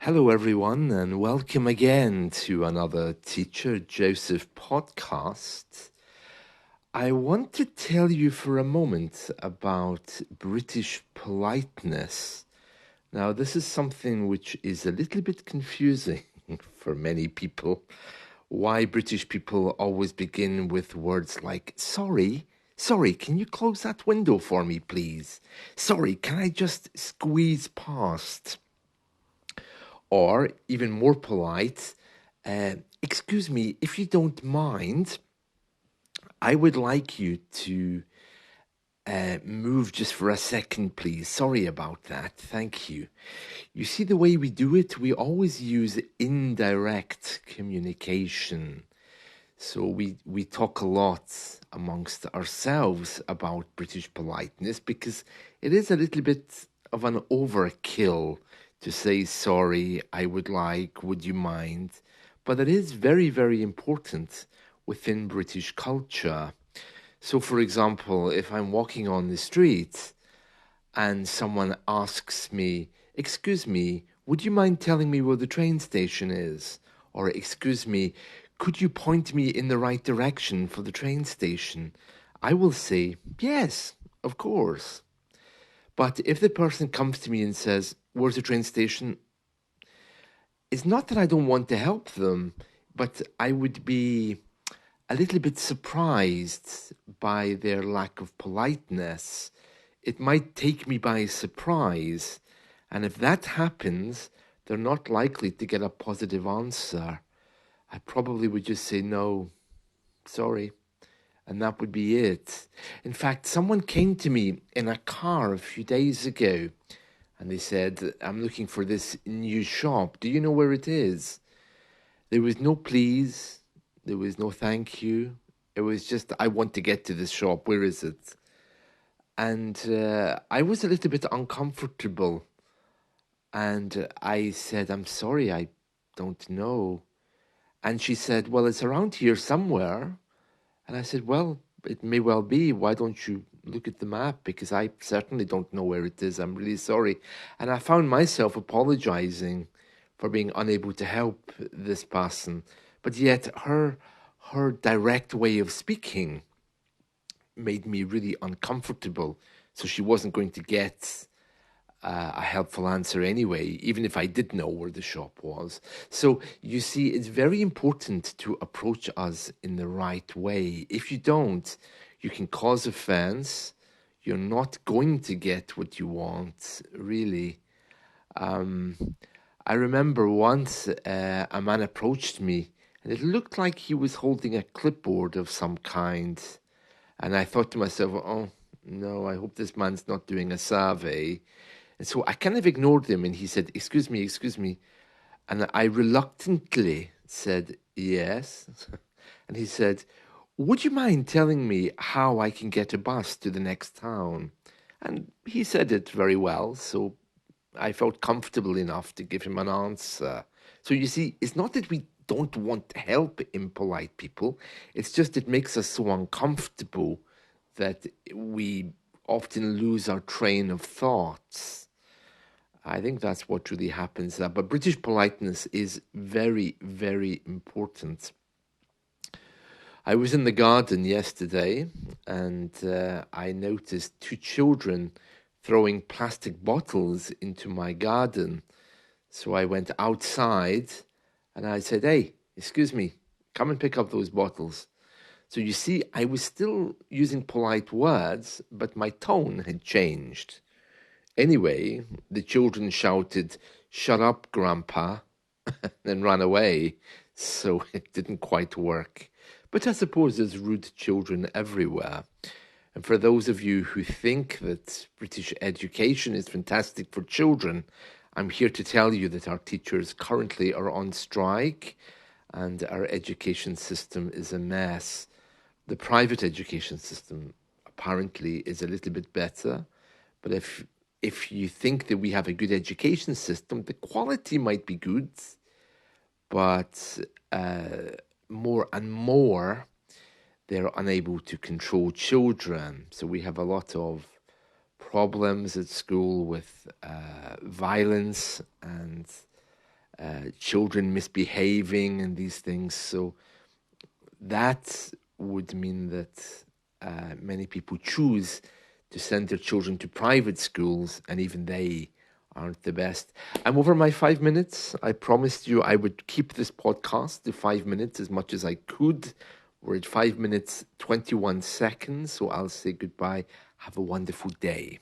Hello, everyone, and welcome again to another Teacher Joseph podcast. I want to tell you for a moment about British politeness. Now, this is something which is a little bit confusing for many people. Why British people always begin with words like, sorry, can you close that window for me, please? Sorry, can I just squeeze past? Or, even more polite, excuse me, if you don't mind, I would like you to move just for a second, please. Sorry about that. Thank you. You see, the way we do it, we always use indirect communication. So we talk a lot amongst ourselves about British politeness because it is a little bit of an overkill to say sorry, I would like, would you mind? But it is very, very important within British culture. So, for example, if I'm walking on the street and someone asks me, excuse me, would you mind telling me where the train station is? Or, excuse me, could you point me in the right direction for the train station? I will say, yes, of course. But if the person comes to me and says, where's the train station? It's not that I don't want to help them, but I would be a little bit surprised by their lack of politeness. It might take me by surprise. And if that happens, they're not likely to get a positive answer. I probably would just say, no, sorry. And that would be it. In fact, someone came to me in a car a few days ago and they said, I'm looking for this new shop. Do you know where it is? There was no please. There was no thank you. It was just, I want to get to this shop. Where is it? And I was a little bit uncomfortable. And I said, I'm sorry, I don't know. And she said, well, it's around here somewhere. And I said, well, it may well be. Why don't you look at the map? Because I certainly don't know where it is. I'm really sorry. And I found myself apologizing for being unable to help this person. But yet her direct way of speaking made me really uncomfortable. So she wasn't going to get a helpful answer anyway, even if I did know where the shop was. So you see, it's very important to approach us in the right way. If you don't, you can cause offense. You're not going to get what you want, really. I remember once a man approached me, and it looked like he was holding a clipboard of some kind. And I thought to myself, oh, no, I hope this man's not doing a survey. And so I kind of ignored him, and he said, excuse me, excuse me. And I reluctantly said, yes. And he said, would you mind telling me how I can get a bus to the next town? And he said it very well, so I felt comfortable enough to give him an answer. So you see, it's not that we don't want help impolite people. It's just it makes us so uncomfortable that we often lose our train of thoughts. I think that's what really happens there. But British politeness is very, very important. I was in the garden yesterday and I noticed two children throwing plastic bottles into my garden. So I went outside and I said, hey, excuse me, come and pick up those bottles. So you see, I was still using polite words, but my tone had changed. Anyway, the children shouted, shut up, Grandpa, and ran away. So it didn't quite work. But I suppose there's rude children everywhere. And for those of you who think that British education is fantastic for children, I'm here to tell you that our teachers currently are on strike and our education system is a mess. The private education system apparently is a little bit better, but if you think that we have a good education system, the quality might be good, but more and more they're unable to control children. So we have a lot of problems at school with violence and children misbehaving and these things. So that would mean that many people choose to send their children to private schools, and even they aren't the best. I'm over my 5 minutes. I promised you I would keep this podcast to 5 minutes as much as I could. We're at 5 minutes, 21 seconds, so I'll say goodbye. Have a wonderful day.